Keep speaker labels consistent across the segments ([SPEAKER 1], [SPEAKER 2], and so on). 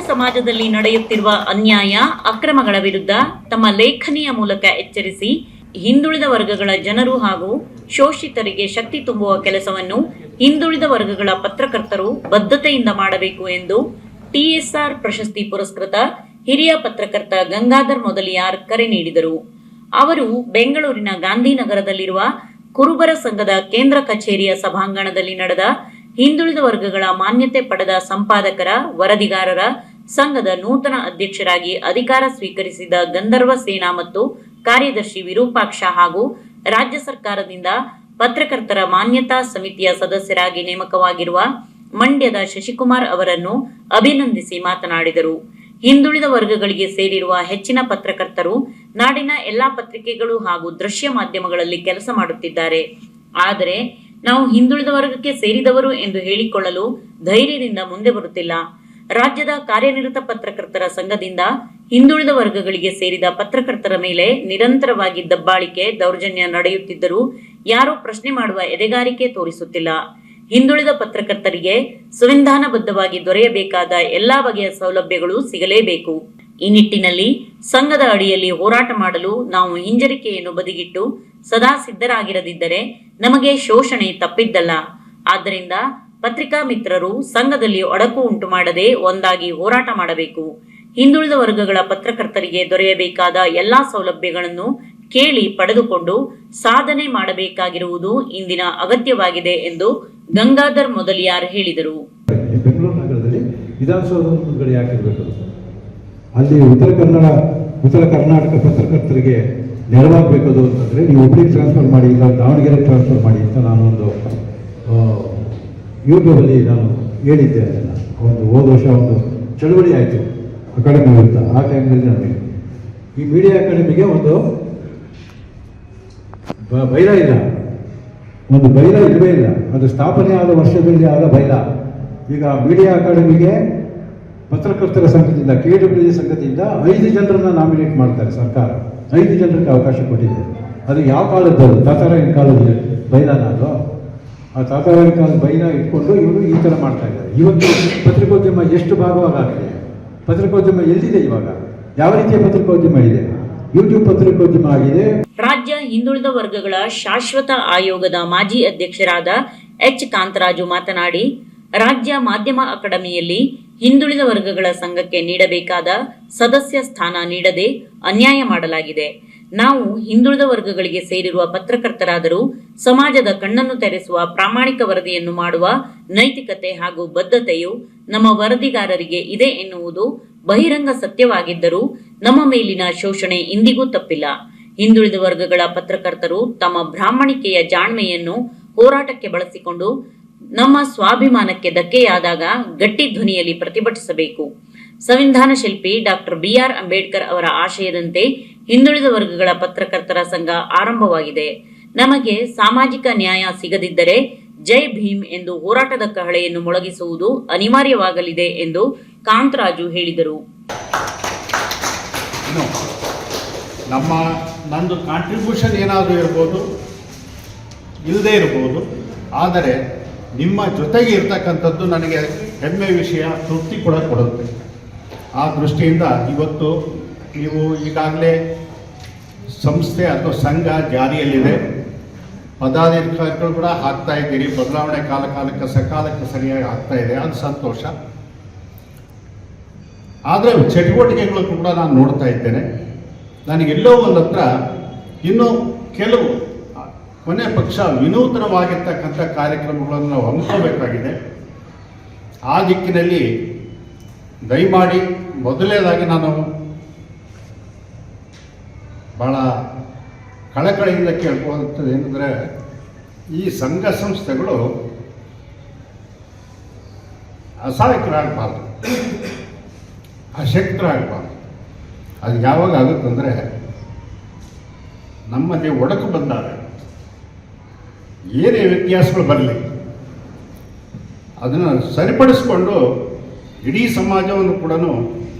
[SPEAKER 1] ಸಮಾಜದಲ್ಲಿ ನಡೆಯುತ್ತಿರುವ ಅನ್ಯಾಯ ಅಕ್ರಮಗಳ ವಿರುದ್ಧ ತಮ್ಮ ಲೇಖನಿಯ ಮೂಲಕ ಎಚ್ಚರಿಸಿ ಹಿಂದುಳಿದ ವರ್ಗಗಳ ಜನರು ಹಾಗೂ ಶೋಷಿತರಿಗೆ ಶಕ್ತಿ ತುಂಬುವ ಕೆಲಸವನ್ನು ಹಿಂದುಳಿದ ವರ್ಗಗಳ ಪತ್ರಕರ್ತರು ಬದ್ಧತೆಯಿಂದ ಮಾಡಬೇಕು ಎಂದು TSR ಪ್ರಶಸ್ತಿ ಪುರಸ್ಕೃತ ಹಿರಿಯ ಪತ್ರಕರ್ತ ಗಂಗಾಧರ್ ಮೊದಲಿಯಾರ್ ಕರೆ ನೀಡಿದರು. ಅವರು ಬೆಂಗಳೂರಿನ ಗಾಂಧಿನಗರದಲ್ಲಿರುವ ಕುರುಬರ ಸಂಘದ ಕೇಂದ್ರ ಕಚೇರಿಯ ಸಭಾಂಗಣದಲ್ಲಿ ನಡೆದ ಹಿಂದುಳಿದ ವರ್ಗಗಳ ಮಾನ್ಯತೆ ಪಡೆದ ಸಂಪಾದಕರ ವರದಿಗಾರರ ಸಂಘದ ನೂತನ ಅಧ್ಯಕ್ಷರಾಗಿ ಅಧಿಕಾರ ಸ್ವೀಕರಿಸಿದ ಗಂಧರ್ವ ಸೇನಾ ಮತ್ತು ಕಾರ್ಯದರ್ಶಿ ವಿರೂಪಾಕ್ಷ ಹಾಗೂ ರಾಜ್ಯ ಸರ್ಕಾರದಿಂದ ಪತ್ರಕರ್ತರ ಮಾನ್ಯತಾ ಸಮಿತಿಯ ಸದಸ್ಯರಾಗಿ ನೇಮಕವಾಗಿರುವ ಮಂಡ್ಯದ ಶಶಿಕುಮಾರ್ ಅವರನ್ನು ಅಭಿನಂದಿಸಿ ಮಾತನಾಡಿದರು. ಹಿಂದುಳಿದ ವರ್ಗಗಳಿಗೆ ಸೇರಿರುವ ಹೆಚ್ಚಿನ ಪತ್ರಕರ್ತರು ನಾಡಿನ ಎಲ್ಲಾ ಪತ್ರಿಕೆಗಳು ಹಾಗೂ ದೃಶ್ಯ ಮಾಧ್ಯಮಗಳಲ್ಲಿ ಕೆಲಸ ಮಾಡುತ್ತಿದ್ದಾರೆ. ಆದರೆ ನಾವು ಹಿಂದುಳಿದ ವರ್ಗಕ್ಕೆ ಸೇರಿದವರು ಎಂದು ಹೇಳಿಕೊಳ್ಳಲು ಧೈರ್ಯದಿಂದ ಮುಂದೆ ಬರುತ್ತಿಲ್ಲ. ರಾಜ್ಯದ ಕಾರ್ಯನಿರತ ಪತ್ರಕರ್ತರ ಸಂಘದಿಂದ ಹಿಂದುಳಿದ ವರ್ಗಗಳಿಗೆ ಸೇರಿದ ಪತ್ರಕರ್ತರ ಮೇಲೆ ನಿರಂತರವಾಗಿ ದಬ್ಬಾಳಿಕೆ, ದೌರ್ಜನ್ಯ ನಡೆಯುತ್ತಿದ್ದರೂ ಯಾರೂ ಪ್ರಶ್ನೆ ಮಾಡುವ ಎದೆಗಾರಿಕೆ ತೋರಿಸುತ್ತಿಲ್ಲ. ಹಿಂದುಳಿದ ಪತ್ರಕರ್ತರಿಗೆ ಸಂವಿಧಾನಬದ್ಧವಾಗಿ ದೊರೆಯಬೇಕಾದ ಎಲ್ಲಾ ಬಗೆಯ ಸೌಲಭ್ಯಗಳು ಸಿಗಲೇಬೇಕು. ಈ ನಿಟ್ಟಿನಲ್ಲಿ ಸಂಘದ ಅಡಿಯಲ್ಲಿ ಹೋರಾಟ ಮಾಡಲು ನಾವು ಹಿಂಜರಿಕೆಯನ್ನು ಬದಿಗಿಟ್ಟು ಸದಾ ಸಿದ್ಧರಾಗಿರದಿದ್ದರೆ ನಮಗೆ ಶೋಷಣೆ ತಪ್ಪಿದ್ದಲ್ಲ. ಆದ್ದರಿಂದ ಪತ್ರಿಕಾ ಮಿತ್ರರು ಸಂಘದಲ್ಲಿ ಒಡಕು ಉಂಟು ಮಾಡದೆ ಒಂದಾಗಿ ಹೋರಾಟ ಮಾಡಬೇಕು. ಹಿಂದುಳಿದ ವರ್ಗಗಳ ಪತ್ರಕರ್ತರಿಗೆ ದೊರೆಯಬೇಕಾದ ಎಲ್ಲಾ ಸೌಲಭ್ಯಗಳನ್ನು ಕೇಳಿ ಪಡೆದುಕೊಂಡು ಸಾಧನೆ ಮಾಡಬೇಕಾಗಿರುವುದು ಇಂದಿನ ಅಗತ್ಯವಾಗಿದೆ ಎಂದು ಗಂಗಾಧರ್ ಮೊದಲಿಯಾರ್ ಹೇಳಿದರು.
[SPEAKER 2] ಬೆಂಗಳೂರು ನಗರದಲ್ಲಿ ವಿಧಾನಸೌಧ ಮುಂದ್ಗಡೆ ಯಾಕಿರಬೇಕು? ಅಲ್ಲಿ ಉತ್ತರ ಕರ್ನಾಟಕ ಪತ್ರಕರ್ತರಿಗೆ ನೆರವಾಗಬೇಕದು ಅಂತಂದರೆ ನೀವು ಹುಬ್ಳಿಗೆ ಟ್ರಾನ್ಸ್ಫರ್ ಮಾಡಿ, ಇಲ್ಲ ದಾವಣಗೆರೆ ಟ್ರಾನ್ಸ್ಫರ್ ಮಾಡಿ ಅಂತ ನಾನೊಂದು ಯೂಟ್ಯೂಬಲ್ಲಿ ನಾನು ಹೇಳಿದ್ದೆ. ಅದನ್ನು ಹೋದ ವರ್ಷ ಒಂದು ಚಳವಳಿ ಆಯಿತು ಅಕಾಡೆಮಿ ವಿರುದ್ಧ. ಆ ಟೈಮ್ನಲ್ಲಿ ನಮಗೆ ಈ ಮೀಡಿಯಾ ಅಕಾಡೆಮಿಗೆ ಒಂದು ಬೈಲ ಇಲ್ಲ, ಒಂದು ಬೈಲ ಇಲ್ಲವೇ ಇಲ್ಲ. ಅದು ಸ್ಥಾಪನೆ ಆದ ವರ್ಷದಲ್ಲಿ ಆದ ಬೈಲ. ಈಗ ಮೀಡಿಯಾ ಅಕಾಡೆಮಿಗೆ ಪತ್ರಕರ್ತರ ಸಂಘದಿಂದ, KWA ಸಂಘದಿಂದ 5 ಜನರನ್ನ ನಾಮಿನೇಟ್ ಮಾಡ್ತಾರೆ ಸರ್ಕಾರ. 5 ಜನರಿಗೆ ಅವಕಾಶ ಕೊಟ್ಟಿದೆ. ಅದು ಯಾವ ಕಾಲದ್ದು? ತಾತಾರಾಯನ ಕಾಲದ ಬೈಲಾನ ಅದು. ಆ ತಾತಾರಾಯನ ಕಾಲದ ಬೈಲ ಇಟ್ಕೊಂಡು ಇವರು ಈ ಥರ ಮಾಡ್ತಾ ಇದ್ದಾರೆ. ಇವತ್ತು ಪತ್ರಿಕೋದ್ಯಮ ಎಷ್ಟು ಭಾಗವಾಗಿದೆ? ಪತ್ರಿಕೋದ್ಯಮ ಎಲ್ಲಿದೆ ಇವಾಗ? ಯಾವ ರೀತಿಯ ಪತ್ರಿಕೋದ್ಯಮ ಇದೆ? ಯೂಟ್ಯೂಬ್ ಪತ್ರಿಕೋದ್ಯಮ ಆಗಿದೆ.
[SPEAKER 1] ರಾಜ್ಯ ಹಿಂದುಳಿದ ವರ್ಗಗಳ ಶಾಶ್ವತ ಆಯೋಗದ ಮಾಜಿ ಅಧ್ಯಕ್ಷರಾದ H. ಕಾಂತರಾಜು ಮಾತನಾಡಿ, ರಾಜ್ಯ ಮಾಧ್ಯಮ ಅಕಾಡೆಮಿಯಲ್ಲಿ ಹಿಂದುಳಿದ ವರ್ಗಗಳ ಸಂಘಕ್ಕೆ ನೀಡಬೇಕಾದ ಸದಸ್ಯ ಸ್ಥಾನ ನೀಡದೆ ಅನ್ಯಾಯ ಮಾಡಲಾಗಿದೆ. ನಾವು ಹಿಂದುಳಿದ ವರ್ಗಗಳಿಗೆ ಸೇರಿರುವ ಪತ್ರಕರ್ತರಾದರೂ ಸಮಾಜದ ಕಣ್ಣನ್ನು ತೆರೆಸುವ ಪ್ರಾಮಾಣಿಕ ವರದಿಯನ್ನು ಮಾಡುವ ನೈತಿಕತೆ ಹಾಗೂ ಬದ್ಧತೆಯು ನಮ್ಮ ವರದಿಗಾರರಿಗೆ ಇದೆ ಎನ್ನುವುದು ಬಹಿರಂಗ ಸತ್ಯವಾಗಿದ್ದರೂ ನಮ್ಮ ಮೇಲಿನ ಶೋಷಣೆ ಇಂದಿಗೂ ತಪ್ಪಿಲ್ಲ. ಹಿಂದುಳಿದ ವರ್ಗಗಳ ಪತ್ರಕರ್ತರು ತಮ್ಮ ಬ್ರಾಹ್ಮಣಿಕೆಯ ಜಾಣ್ಮೆಯನ್ನು ಹೋರಾಟಕ್ಕೆ ಬಳಸಿಕೊಂಡು ನಮ್ಮ ಸ್ವಾಭಿಮಾನಕ್ಕೆ ಧಕ್ಕೆಯಾದಾಗ ಗಟ್ಟಿ ಧ್ವನಿಯಲ್ಲಿ ಪ್ರತಿಭಟಿಸಬೇಕು. ಸಂವಿಧಾನ ಶಿಲ್ಪಿ ಡಾಕ್ಟರ್ BR ಅಂಬೇಡ್ಕರ್ ಅವರ ಆಶಯದಂತೆ ಹಿಂದುಳಿದ ವರ್ಗಗಳ ಪತ್ರಕರ್ತರ ಸಂಘ ಆರಂಭವಾಗಿದೆ. ನಮಗೆ ಸಾಮಾಜಿಕ ನ್ಯಾಯ ಸಿಗದಿದ್ದರೆ ಜೈ ಭೀಮ್ ಎಂದು ಹೋರಾಟದ ಕಹಳೆಯನ್ನು ಮೊಳಗಿಸುವುದು ಅನಿವಾರ್ಯವಾಗಲಿದೆ ಎಂದು ಕಾಂತರಾಜು ಹೇಳಿದರು.
[SPEAKER 3] ನಂದು ಕಾಂಟ್ರಿಬ್ಯೂಷನ್ ಏನಾದರೂ ಇರ್ಬೋದು, ಇಲ್ಲದೇ ಇರ್ಬೋದು, ಆದರೆ ನಿಮ್ಮ ಜೊತೆಗೆ ಇರ್ತಕ್ಕಂಥದ್ದು ನನಗೆ ಹೆಮ್ಮೆ ವಿಷಯ, ತೃಪ್ತಿ ಕೂಡ ಕೊಡುತ್ತೆ. ಆ ದೃಷ್ಟಿಯಿಂದ ಇವತ್ತು ನೀವು ಈಗಾಗಲೇ ಸಂಸ್ಥೆ ಅಥವಾ ಸಂಘ ಜಾರಿಯಲ್ಲಿದೆ, ಪದಾಧಿಕಾರಿಗಳು ಕೂಡ ಆಗ್ತಾ ಇದ್ದೀರಿ, ಬದಲಾವಣೆ ಕಾಲಕ್ಕೆ ಸಕಾಲಕ್ಕೆ ಸರಿಯಾಗಿ ಆಗ್ತಾ ಇದೆ, ಅದು ಸಂತೋಷ. ಆದರೆ ಚಟುವಟಿಕೆಗಳು ಕೂಡ ನಾನು ನೋಡ್ತಾ ಇದ್ದೇನೆ. ನನಗೆಲ್ಲೋ ಒಂದು ಹತ್ರ ಇನ್ನೂ ಕೆಲವು ಕೊನೆ ಪಕ್ಷ ವಿನೂತನವಾಗಿರ್ತಕ್ಕಂಥ ಕಾರ್ಯಕ್ರಮಗಳನ್ನು ನಾವು ಹಮ್ಮಿಕೋಬೇಕಾಗಿದೆ. ಆ ದಿಕ್ಕಿನಲ್ಲಿ ದಯಮಾಡಿ ಮೊದಲನೇದಾಗಿ ನಾನು ಭಾಳ ಕಳಕಳಿಯಿಂದ ಕೇಳ್ಕೊಳ್ಳುತ್ತದೆ ಏನಂದರೆ, ಈ ಸಂಘ ಸಂಸ್ಥೆಗಳು ಅಸಹಾಯಕರಾಗಬಾರ್ದು, ಅಶಕ್ತರಾಗಬಾರ್ದು. ಅದು ಯಾವಾಗ ಆಗುತ್ತಂದರೆ ನಮ್ಮಲ್ಲಿ ಒಡಕು ಬಂದಾಗ ಏನೇ ವ್ಯತ್ಯಾಸಗಳು ಬರಲಿ ಅದನ್ನು ಸರಿಪಡಿಸ್ಕೊಂಡು ಇಡೀ ಸಮಾಜವನ್ನು ಕೂಡ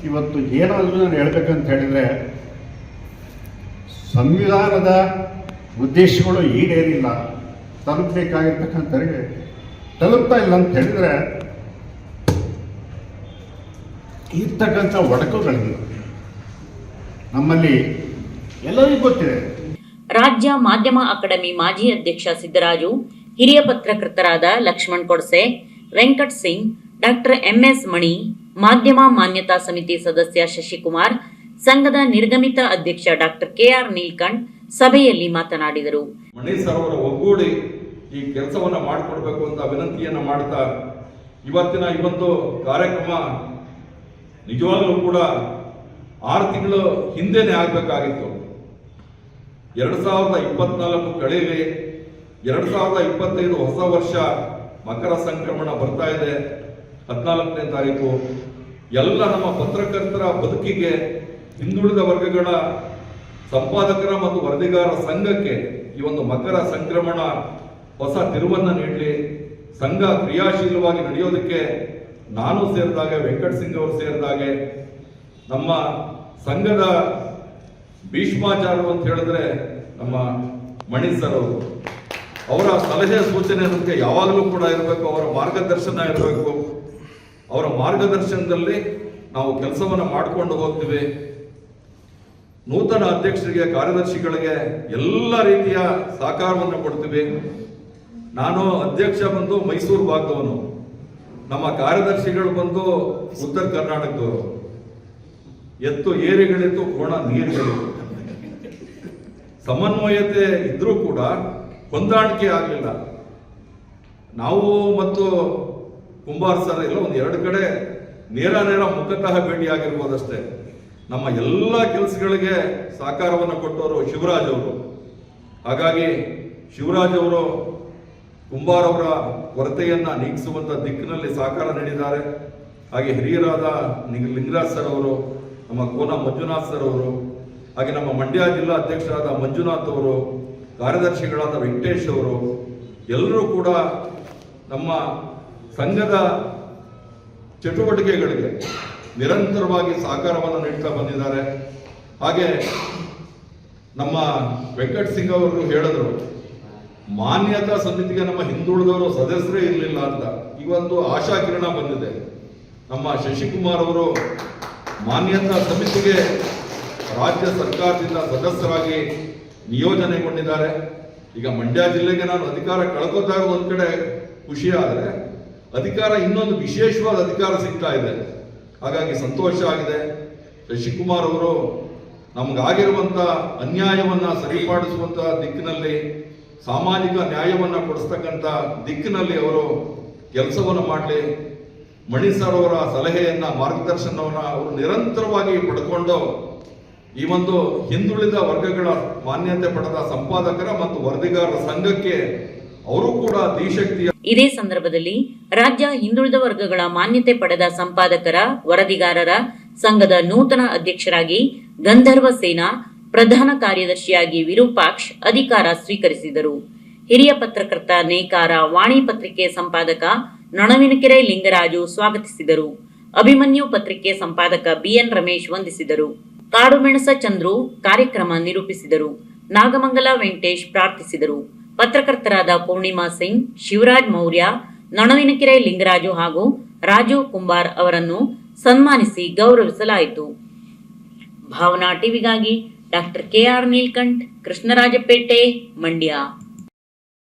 [SPEAKER 3] ಇವತ್ತು ಏನಾದರೂ ನಾನು ಹೇಳ್ಬೇಕಂತ ಹೇಳಿದರೆ, ಸಂವಿಧಾನದ ಉದ್ದೇಶಗಳು ಈಡೇರಿಲ್ಲ, ತಲುಪಬೇಕಾಗಿರ್ತಕ್ಕಂಥವ್ರಿಗೆ ತಲುಪ್ತಾ ಇಲ್ಲ ಅಂತ ಹೇಳಿದರೆ ಇರ್ತಕ್ಕಂಥ ಒಡಕುಗಳಿಲ್ಲ. ನಮ್ಮಲ್ಲಿ ಎಲ್ಲರಿಗೂ ಗೊತ್ತಿದೆ.
[SPEAKER 1] ರಾಜ್ಯ ಮಾಧ್ಯಮ ಅಕಾಡೆಮಿ ಮಾಜಿ ಅಧ್ಯಕ್ಷ ಸಿದ್ದರಾಜು, ಹಿರಿಯ ಪತ್ರಕರ್ತರಾದ ಲಕ್ಷ್ಮಣ್ ಕೊಡ್ಸೆ, ವೆಂಕಟ್ ಸಿಂಗ್, ಡಾಕ್ಟರ್ MS ಮಣಿ, ಮಾಧ್ಯಮ ಮಾನ್ಯತಾ ಸಮಿತಿ ಸದಸ್ಯ ಶಶಿಕುಮಾರ್, ಸಂಘದ ನಿರ್ಗಮಿತ ಅಧ್ಯಕ್ಷ ಡಾಕ್ಟರ್ KR ನೀಲ್ಕಂಠ್ ಸಭೆಯಲ್ಲಿ ಮಾತನಾಡಿದರು.
[SPEAKER 4] ಮಣಿ ಸರ್ ಅವರ ಒಗ್ಗೂಡಿ ಈ ಕೆಲಸವನ್ನ ಮಾಡಿಕೊಡ್ಬೇಕು ಅಂತ ವಿನಂತಿಯನ್ನ ಮಾಡ್ತಾ ಇವತ್ತಿನ ಈ ಒಂದು ಕಾರ್ಯಕ್ರಮ ನಿಜವಾಗ್ಲೂ ಕೂಡ 6 ತಿಂಗಳು ಹಿಂದೆನೆ ಆಗ್ಬೇಕಾಗಿತ್ತು. 2024 ಕಳೆಯಲಿ, 2025 ಹೊಸ ವರ್ಷ, ಮಕರ ಸಂಕ್ರಮಣ ಬರ್ತಾ ಇದೆ, 14ನೇ ತಾರೀಕು. ಎಲ್ಲ ನಮ್ಮ ಪತ್ರಕರ್ತರ ಬದುಕಿಗೆ, ಹಿಂದುಳಿದ ವರ್ಗಗಳ ಸಂಪಾದಕರ ಮತ್ತು ವರದಿಗಾರರ ಸಂಘಕ್ಕೆ ಈ ಒಂದು ಮಕರ ಸಂಕ್ರಮಣ ಹೊಸ ತಿರುವನ್ನ ನೀಡಲಿ. ಸಂಘ ಕ್ರಿಯಾಶೀಲವಾಗಿ ನಡೆಯೋದಕ್ಕೆ ನಾನು ಸೇರಿದಾಗೆ, ವೆಂಕಟ್ ಸಿಂಗ್ ಅವರು ಸೇರಿದಾಗೆ, ನಮ್ಮ ಸಂಘದ ಭೀಷ್ಮಾಚಾರ್ಯರು ಅಂತ ಹೇಳಿದ್ರೆ ನಮ್ಮ ಮಣಿ ಸರ್ ಅವರು, ಅವರ ಸಲಹೆ ಸೂಚನೆ ನಮಗೆ ಯಾವಾಗಲೂ ಕೂಡ ಇರಬೇಕು, ಅವರ ಮಾರ್ಗದರ್ಶನ ಇರಬೇಕು. ಅವರ ಮಾರ್ಗದರ್ಶನದಲ್ಲಿ ನಾವು ಕೆಲಸವನ್ನು ಮಾಡಿಕೊಂಡು ಹೋಗ್ತೀವಿ. ನೂತನ ಅಧ್ಯಕ್ಷರಿಗೆ, ಕಾರ್ಯದರ್ಶಿಗಳಿಗೆ ಎಲ್ಲ ರೀತಿಯ ಸಹಕಾರವನ್ನು ಕೊಡ್ತೀವಿ. ನಾನು ಅಧ್ಯಕ್ಷ ಬಂದು ಮೈಸೂರು ಭಾಗದವನು, ನಮ್ಮ ಕಾರ್ಯದರ್ಶಿಗಳು ಬಂದು ಉತ್ತರ ಕರ್ನಾಟಕದವರು. ಎತ್ತು ಏರಿಗಳಿತ್ತು, ಕೋಣ ನೀರುಗಳಿತ್ತು. ಸಮನ್ವಯತೆ ಇದ್ರೂ ಕೂಡ ಹೊಂದಾಣಿಕೆ ಆಗಲಿಲ್ಲ. ನಾವು ಮತ್ತು ಕುಂಬಾರ್ ಸರ್ ಎಲ್ಲ ಒಂದು 2 ಕಡೆ ನೇರ ಮುಖತಃ ಭೇಟಿಯಾಗಿರ್ಬೋದಷ್ಟೇ. ನಮ್ಮ ಎಲ್ಲ ಕೆಲಸಗಳಿಗೆ ಸಹಕಾರವನ್ನು ಕೊಟ್ಟವರು ಶಿವರಾಜ್ ಅವರು. ಹಾಗಾಗಿ ಶಿವರಾಜ್ ಅವರು ಕುಂಬಾರ್ ಅವರ ಕೊರತೆಯನ್ನ ನೀಗಿಸುವಂತ ದಿಕ್ಕಿನಲ್ಲಿ ಸಹಕಾರ ನೀಡಿದ್ದಾರೆ. ಹಾಗೆ ಹಿರಿಯರಾದ ಲಿಂಗರಾಜ್ ಸರ್ ಅವರು, ನಮ್ಮ ಕೋನ ಮಂಜುನಾಥ್ ಸರ್ ಅವರು, ಹಾಗೆ ನಮ್ಮ ಮಂಡ್ಯ ಜಿಲ್ಲಾ ಅಧ್ಯಕ್ಷರಾದ ಮಂಜುನಾಥ್ ಅವರು, ಕಾರ್ಯದರ್ಶಿಗಳಾದ ವೆಂಕಟೇಶ್ ಅವರು, ಎಲ್ಲರೂ ಕೂಡ ನಮ್ಮ ಸಂಘದ ಚಟುವಟಿಕೆಗಳಿಗೆ ನಿರಂತರವಾಗಿ ಸಹಕಾರವನ್ನು ನೀಡ್ತಾ ಬಂದಿದ್ದಾರೆ. ಹಾಗೆ ನಮ್ಮ ವೆಂಕಟ್ ಸಿಂಗ್ ಅವರು ಹೇಳಿದ್ರು, ಮಾನ್ಯತಾ ಸಮಿತಿಗೆ ನಮ್ಮ ಹಿಂದುಳಿದವರು ಸದಸ್ಯರೇ ಇರಲಿಲ್ಲ ಅಂತ. ಈ ಒಂದು ಆಶಾಕಿರಣ ಬಂದಿದೆ. ನಮ್ಮ ಶಶಿಕುಮಾರ್ ಅವರು ಮಾನ್ಯತಾ ಸಮಿತಿಗೆ ರಾಜ್ಯ ಸರ್ಕಾರದಿಂದ ಸದಸ್ಯರಾಗಿ ನಿಯೋಜನೆಗೊಂಡಿದ್ದಾರೆ. ಈಗ ಮಂಡ್ಯ ಜಿಲ್ಲೆಗೆ ನಾನು ಅಧಿಕಾರ ಕಳ್ಕೊತಾ ಇರೋದು ಒಂದ್ ಕಡೆ ಖುಷಿ, ಆದರೆ ಅಧಿಕಾರ ಇನ್ನೊಂದು ವಿಶೇಷವಾದ ಅಧಿಕಾರ ಸಿಗ್ತಾ ಇದೆ. ಹಾಗಾಗಿ ಸಂತೋಷ ಆಗಿದೆ. ಶಶಿಕುಮಾರ್ ಅವರು ನಮಗಾಗಿರುವಂತ ಅನ್ಯಾಯವನ್ನ ಸರಿಪಡಿಸುವಂತ ದಿಕ್ಕಿನಲ್ಲಿ, ಸಾಮಾಜಿಕ ನ್ಯಾಯವನ್ನ ಕೊಡಿಸ್ತಕ್ಕಂಥ ದಿಕ್ಕಿನಲ್ಲಿ ಅವರು ಕೆಲಸವನ್ನು ಮಾಡಲಿ. ಮಣಿ ಸರ್ ಅವರ ಸಲಹೆಯನ್ನ, ಮಾರ್ಗದರ್ಶನವನ್ನ ಅವರು ನಿರಂತರವಾಗಿ ಪಡ್ಕೊಂಡು ಈ ಒಂದು ಹಿಂದುಳಿದ ವರ್ಗಗಳ ಮಾನ್ಯತೆ ಪಡೆದ ಸಂಪಾದಕರ ಮತ್ತು ವರದಿಗಾರರ ಸಂಘಕ್ಕೆ ಅವರು ಕೂಡ ಧೀಶಕ್ತಿಯ.
[SPEAKER 1] ಇದೇ ಸಂದರ್ಭದಲ್ಲಿ ರಾಜ್ಯ ಹಿಂದುಳಿದ ವರ್ಗಗಳ ಮಾನ್ಯತೆ ಪಡೆದ ಸಂಪಾದಕರ, ವರದಿಗಾರರ ಸಂಘದ ನೂತನ ಅಧ್ಯಕ್ಷರಾಗಿ ಗಂಧರ್ವ ಸೇನಾ, ಪ್ರಧಾನ ಕಾರ್ಯದರ್ಶಿಯಾಗಿ ವಿರೂಪಾಕ್ಷ್ ಅಧಿಕಾರ ಸ್ವೀಕರಿಸಿದರು. ಹಿರಿಯ ಪತ್ರಕರ್ತ ನೇಕಾರ, ವಾಣಿ ಪತ್ರಿಕೆ ಸಂಪಾದಕ ನೊಣವಿನಕೆರೆ ಲಿಂಗರಾಜು ಸ್ವಾಗತಿಸಿದರು. ಅಭಿಮನ್ಯು ಪತ್ರಿಕೆ ಸಂಪಾದಕ BN ರಮೇಶ್ ವಂದಿಸಿದರು. ಕಾಡುಮೆಣಸ ಚಂದ್ರು ಕಾರ್ಯಕ್ರಮ ನಿರೂಪಿಸಿದರು. ನಾಗಮಂಗಲ ವೆಂಕಟೇಶ್ ಪ್ರಾರ್ಥಿಸಿದರು. ಪತ್ರಕರ್ತರಾದ ಪೂರ್ಣಿಮಾ ಸಿಂಗ್, ಶಿವರಾಜ್ ಮೌರ್ಯ, ನೊಣವಿನಕೆರೆ ಲಿಂಗರಾಜು ಹಾಗೂ ರಾಜು ಕುಂಬಾರ್ ಅವರನ್ನು ಸನ್ಮಾನಿಸಿ ಗೌರವಿಸಲಾಯಿತು. ಭಾವನಾ ಟಿವಿಗಾಗಿ ಡಾಕ್ಟರ್ KR ನೀಲ್ಕಂಠ್, ಕೃಷ್ಣರಾಜಪೇಟೆ, ಮಂಡ್ಯ.